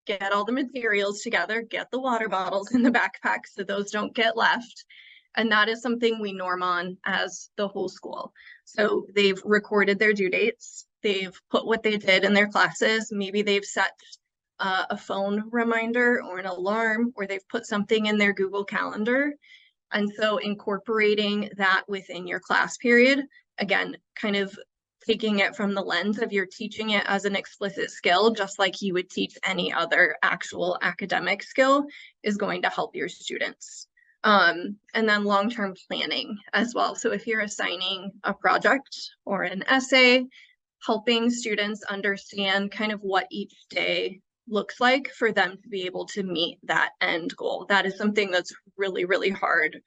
get all the materials together, get the water bottles in the backpack so those don't get left. And that is something we norm on as the whole school. So they've recorded their due dates, they've put what they did in their classes, maybe they've set a phone reminder or an alarm, or they've put something in their Google Calendar. And so incorporating that within your class period, again, kind of taking it from the lens of you're teaching it as an explicit skill, just like you would teach any other actual academic skill, is going to help your students. And then long-term planning as well. So if you're assigning a project or an essay, helping students understand kind of what each day looks like for them to be able to meet that end goal. That is something that's really, really hard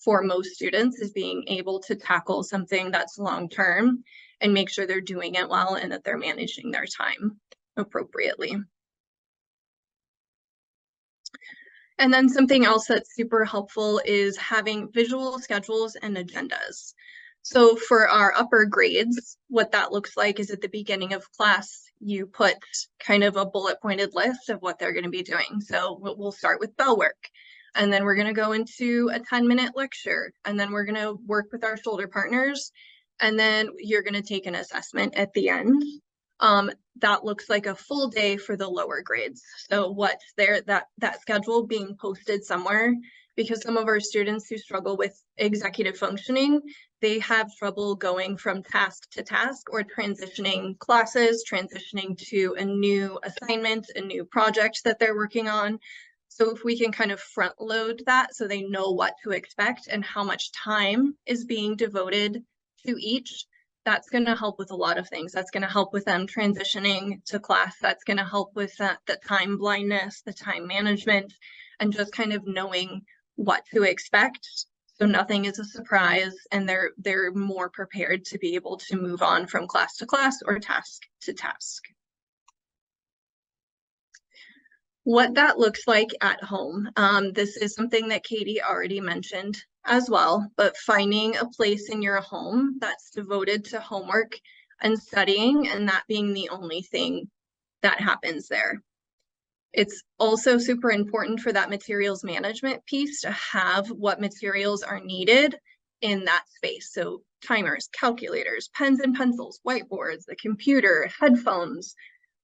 for most students, is being able to tackle something that's long-term and make sure they're doing it well and that they're managing their time appropriately. And then something else that's super helpful is having visual schedules and agendas. So for our upper grades, what that looks like is at the beginning of class, you put kind of a bullet pointed list of what they're going to be doing. So we'll start with bell work, and then we're going to go into a 10-minute lecture, and then we're going to work with our shoulder partners, and then you're going to take an assessment at the end. That looks like a full day for the lower grades. So what's there, that schedule being posted somewhere, because some of our students who struggle with executive functioning, they have trouble going from task to task or transitioning classes, transitioning to a new assignment, a new project that they're working on. So if we can kind of front load that so they know what to expect and how much time is being devoted to each, that's going to help with a lot of things. That's going to help with them transitioning to class. That's going to help with the time blindness, the time management, and just kind of knowing what to expect. So nothing is a surprise, and they're more prepared to be able to move on from class to class or task to task. What that looks like at home. This is something that Katie already mentioned as well, but finding a place in your home that's devoted to homework and studying, and that being the only thing that happens there. It's also super important for that materials management piece to have what materials are needed in that space. So timers, calculators, pens and pencils, whiteboards, the computer, headphones,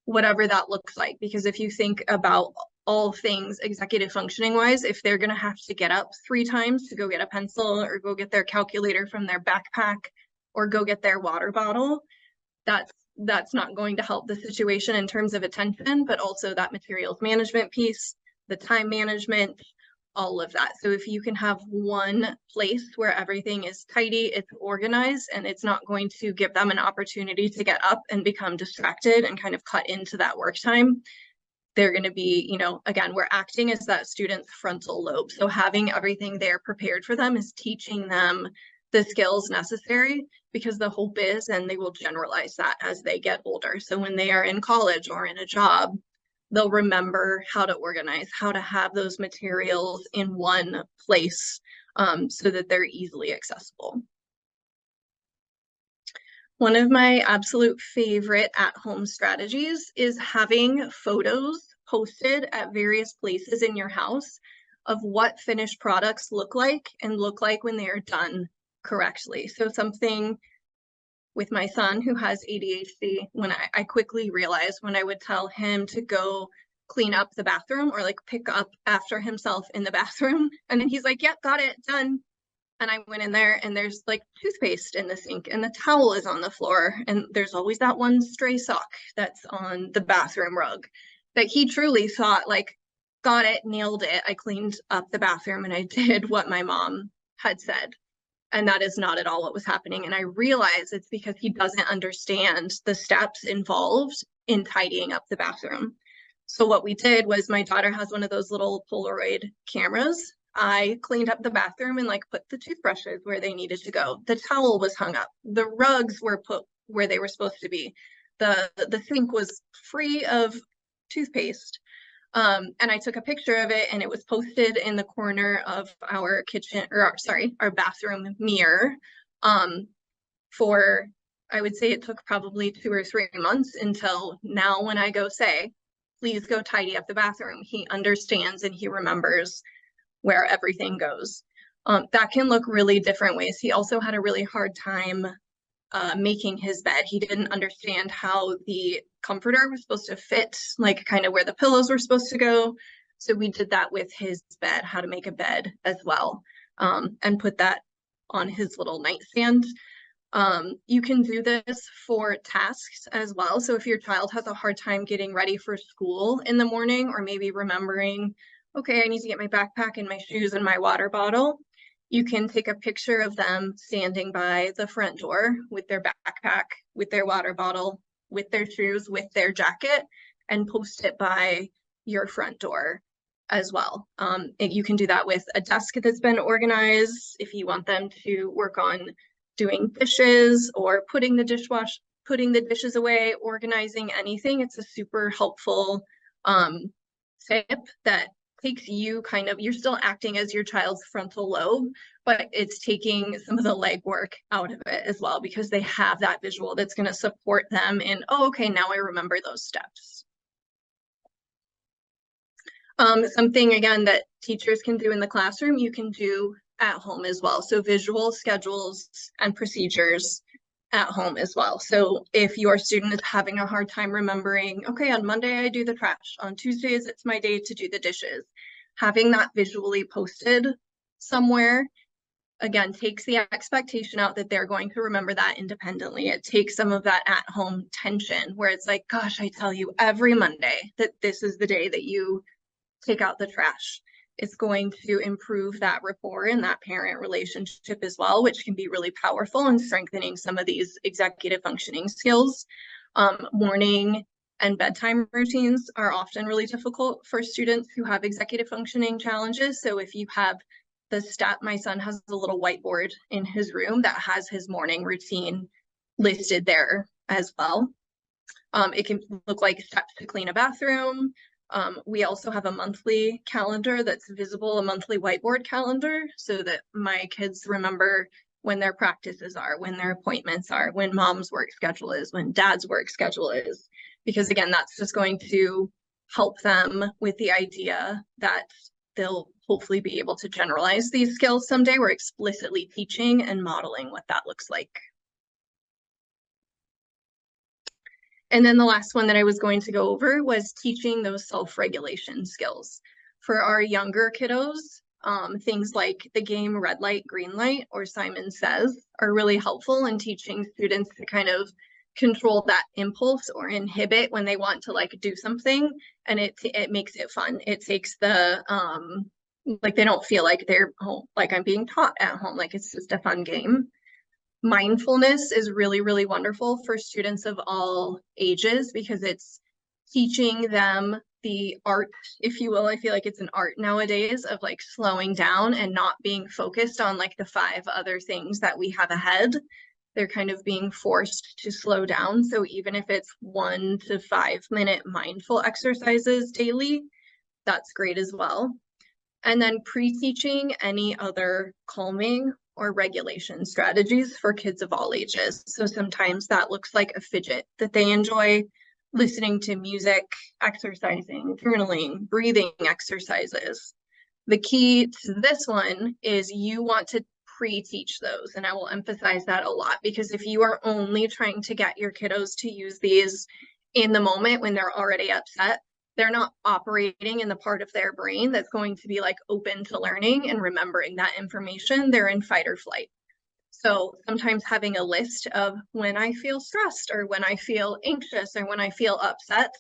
whatever that looks like. Because if you think about all things executive functioning wise, if they're going to have to get up 3 times to go get a pencil or go get their calculator from their backpack or go get their water bottle, that's not going to help the situation in terms of attention, but also that materials management piece, the time management, all of that. So if you can have one place where everything is tidy, it's organized, and it's not going to give them an opportunity to get up and become distracted and kind of cut into that work time, they're going to be, you know, again, we're acting as that student's frontal lobe. So having everything there prepared for them is teaching them the skills necessary, because the hope is, and they will generalize that as they get older. So when they are in college or in a job, they'll remember how to organize, how to have those materials in one place so that they're easily accessible. One of my absolute favorite at-home strategies is having photos posted at various places in your house of what finished products look like and look like when they are done correctly. So something with my son who has ADHD, when I quickly realized when I would tell him to go clean up the bathroom or like pick up after himself in the bathroom, and then he's like, yep, got it, done. And I went in there and there's like toothpaste in the sink and the towel is on the floor, and there's always that one stray sock that's on the bathroom rug, that he truly thought like, got it, nailed it, I cleaned up the bathroom and I did what my mom had said. And that is not at all what was happening. And I realized it's because he doesn't understand the steps involved in tidying up the bathroom. So what we did was, my daughter has one of those little Polaroid cameras. I cleaned up the bathroom and like put the toothbrushes where they needed to go. The towel was hung up. The rugs were put where they were supposed to be. The sink was free of toothpaste. And I took a picture of it, and it was posted in the corner of our kitchen, or sorry, our bathroom mirror. For, I would say it took probably 2 or 3 months until now, when I go say, please go tidy up the bathroom, he understands and he remembers where everything goes. That can look really different ways. He also had a really hard time making his bed. He didn't understand how the comforter was supposed to fit, like kind of where the pillows were supposed to go. So we did that with his bed, how to make a bed as well, and put that on his little nightstand. You can do this for tasks as well. So if your child has a hard time getting ready for school in the morning, or maybe remembering, okay, I need to get my backpack and my shoes and my water bottle, you can take a picture of them standing by the front door with their backpack, with their water bottle, with their shoes, with their jacket, and post it by your front door as well. You can do that with a desk that's been organized if you want them to work on doing dishes or putting the dishes away, organizing anything. It's a super helpful tip that takes you kind of, you're still acting as your child's frontal lobe, but it's taking some of the legwork out of it as well, because they have that visual that's going to support them in, oh, okay, now I remember those steps. Something, again, that teachers can do in the classroom, you can do at home as well. So visual schedules and procedures at home as well. So if your student is having a hard time remembering, okay, on Monday I do the trash, on Tuesdays it's my day to do the dishes, having that visually posted somewhere, again, takes the expectation out that they're going to remember that independently. It takes some of that at-home tension where it's like, gosh, I tell you every Monday that this is the day that you take out the trash. It's going to improve that rapport and that parent relationship as well, which can be really powerful in strengthening some of these executive functioning skills. Morning and bedtime routines are often really difficult for students who have executive functioning challenges. So if you have the step, my son has a little whiteboard in his room that has his morning routine listed there as well. It can look like steps to clean a bathroom. We also have a monthly calendar that's visible, a monthly whiteboard calendar, so that my kids remember when their practices are, when their appointments are, when mom's work schedule is, when dad's work schedule is, because again, that's just going to help them with the idea that they'll hopefully be able to generalize these skills someday. We're explicitly teaching and modeling what that looks like. And then the last one that I was going to go over was teaching those self-regulation skills. For our younger kiddos, things like the game Red Light, Green Light, or Simon Says are really helpful in teaching students to kind of control that impulse or inhibit when they want to like do something, and it makes it fun. It takes the, like they don't feel like they're like I'm being taught at home, like it's just a fun game. Mindfulness is really, really wonderful for students of all ages because it's teaching them the art, if you will. I feel like it's an art nowadays of like slowing down and not being focused on like the 5 other things that we have ahead. They're kind of being forced to slow down. So even if it's 1 to 5 minute mindful exercises daily, that's great as well. And then pre-teaching any other calming or regulation strategies for kids of all ages. So sometimes that looks like a fidget that they enjoy, listening to music, exercising, journaling, breathing exercises. The key to this one is you want to pre-teach those. And I will emphasize that a lot, because if you are only trying to get your kiddos to use these in the moment when they're already upset, they're not operating in the part of their brain that's going to be like open to learning and remembering that information. They're in fight or flight. So sometimes having a list of when I feel stressed or when I feel anxious or when I feel upset,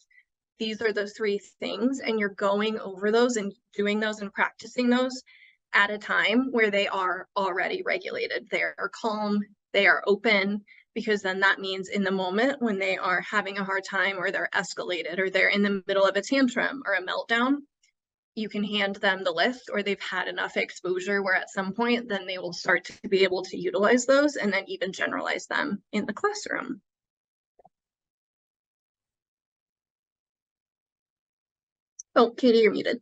these are the 3 things, and you're going over those and doing those and practicing those at a time where they are already regulated. They are calm, they are open, because then that means in the moment when they are having a hard time or they're escalated or they're in the middle of a tantrum or a meltdown, you can hand them the list, or they've had enough exposure where at some point then they will start to be able to utilize those and then even generalize them in the classroom. Oh, Katie, you're muted.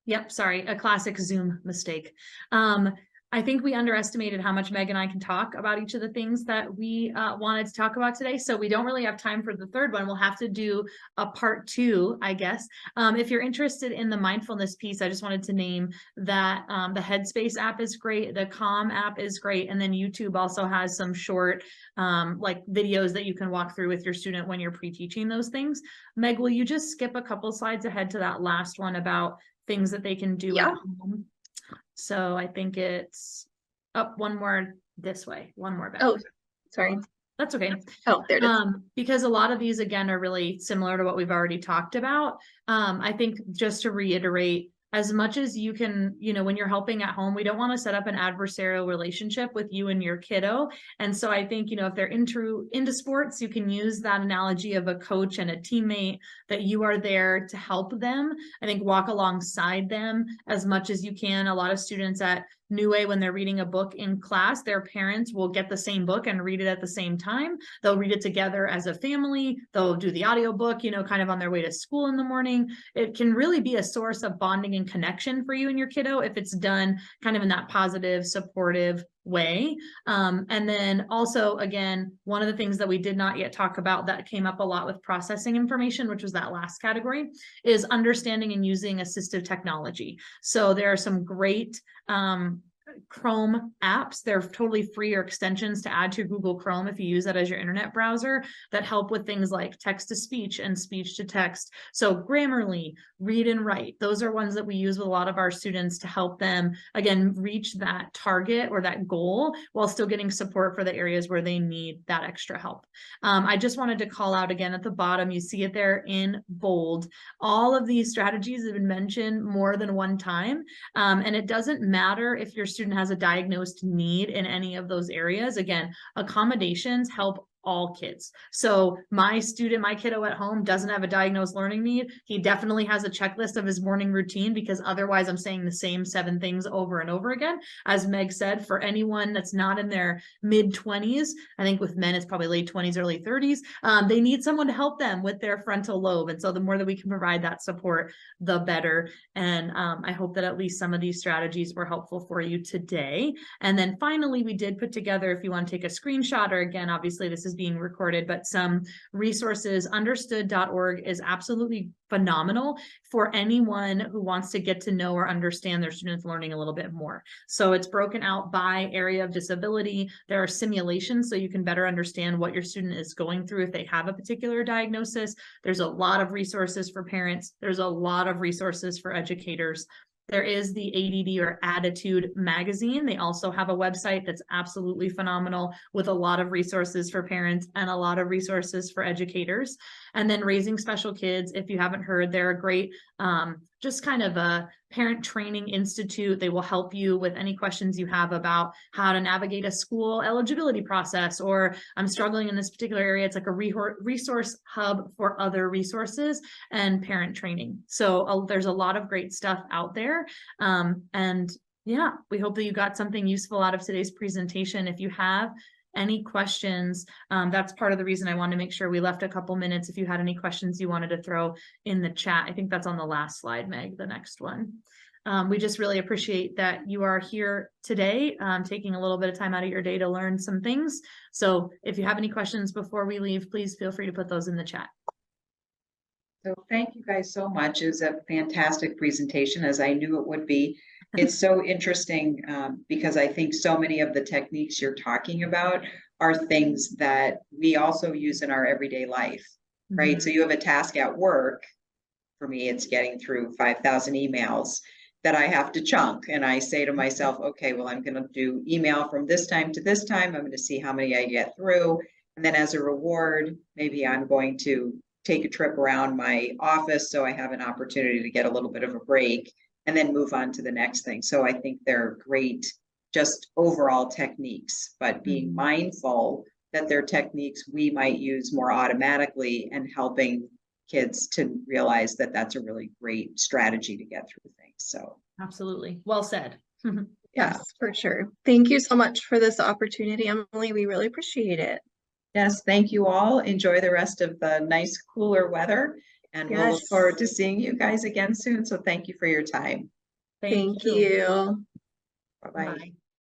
Yep, sorry, a classic Zoom mistake. I think we underestimated how much Meg and I can talk about each of the things that we wanted to talk about today. So we don't really have time for the third one. We'll have to do a part 2, I guess. If you're interested in the mindfulness piece, I just wanted to name that the Headspace app is great. The Calm app is great. And then YouTube also has some short like videos that you can walk through with your student when you're pre-teaching those things. Meg, will you just skip a couple slides ahead to that last one about things that they can do at home? So I think it's up one more this way, one more back. Oh, sorry. That's okay. Oh, there it is. Because a lot of these, again, are really similar to what we've already talked about. I think just to reiterate, as much as you can, you know, when you're helping at home, we don't want to set up an adversarial relationship with you and your kiddo. And so I think, you know, if they're into sports, you can use that analogy of a coach and a teammate, that you are there to help them. I think walk alongside them as much as you can. A lot of students at New Way, when they're reading a book in class, their parents will get the same book and read it at the same time. They'll read it together as a family. They'll do the audiobook, you know, kind of on their way to school in the morning. It can really be a source of bonding and connection for you and your kiddo if it's done kind of in that positive, supportive way. And then also, again, one of the things that we did not yet talk about that came up a lot with processing information, which was that last category, is understanding and using assistive technology. So there are some great Chrome apps. They're totally free, or extensions to add to Google Chrome if you use that as your internet browser, that help with things like text to speech and speech to text. So Grammarly, Read and Write, those are ones that we use with a lot of our students to help them, again, reach that target or that goal while still getting support for the areas where they need that extra help. I just wanted to call out again at the bottom, you see it there in bold. All of these strategies have been mentioned more than one time. And it doesn't matter if your student has a diagnosed need in any of those areas. Again, accommodations help all kids. So my kiddo at home doesn't have a diagnosed learning need. He definitely has a checklist of his morning routine, because otherwise I'm saying the same 7 things over and over again. As Meg said, for anyone that's not in their mid-20s, I think with men it's probably late 20s, early 30s, they need someone to help them with their frontal lobe. And so the more that we can provide that support, the better. And I hope that at least some of these strategies were helpful for you today. And then finally, we did put together, if you want to take a screenshot, or again, obviously this is being recorded, but some resources. Understood.org is absolutely phenomenal for anyone who wants to get to know or understand their students learning a little bit more. So it's broken out by area of disability. There are simulations so you can better understand what your student is going through if they have a particular diagnosis. There's a lot of resources for parents. There's a lot of resources for educators. There is the ADD or Attitude magazine. They also have a website that's absolutely phenomenal with a lot of resources for parents and a lot of resources for educators. And then Raising Special Kids, if you haven't heard, they're a great, just kind of a parent training institute. They will help you with any questions you have about how to navigate a school eligibility process, or I'm struggling in this particular area. It's like a resource hub for other resources and parent training. So there's a lot of great stuff out there. And yeah, we hope that you got something useful out of today's presentation. If you have any questions, that's part of the reason I wanted to make sure we left a couple minutes. If you had any questions you wanted to throw in the chat, I think that's on the last slide, Meg, the next one. We just really appreciate that you are here today, taking a little bit of time out of your day to learn some things. So if you have any questions before we leave, please feel free to put those in the chat. So thank you guys so much. It was a fantastic presentation, as I knew it would be. It's so interesting because I think so many of the techniques you're talking about are things that we also use in our everyday life, right? So you have a task at work. For me, it's getting through 5,000 emails that I have to chunk. And I say to myself, okay, well, I'm going to do email from this time to this time. I'm going to see how many I get through. And then as a reward, maybe I'm going to take a trip around my office so I have an opportunity to get a little bit of a break and then move on to the next thing. So I think they're great, just overall techniques, but being mindful that they're techniques we might use more automatically, and helping kids to realize that that's a really great strategy to get through things. So Absolutely. Well said. Yes, for sure. Thank you so much for this opportunity, Emily. We really appreciate it. yes, thank you all. Enjoy the rest of the nice, cooler weather, and we'll look Yes. forward to seeing you guys again soon. So thank you for your time. Thank you. Bye-bye. Bye.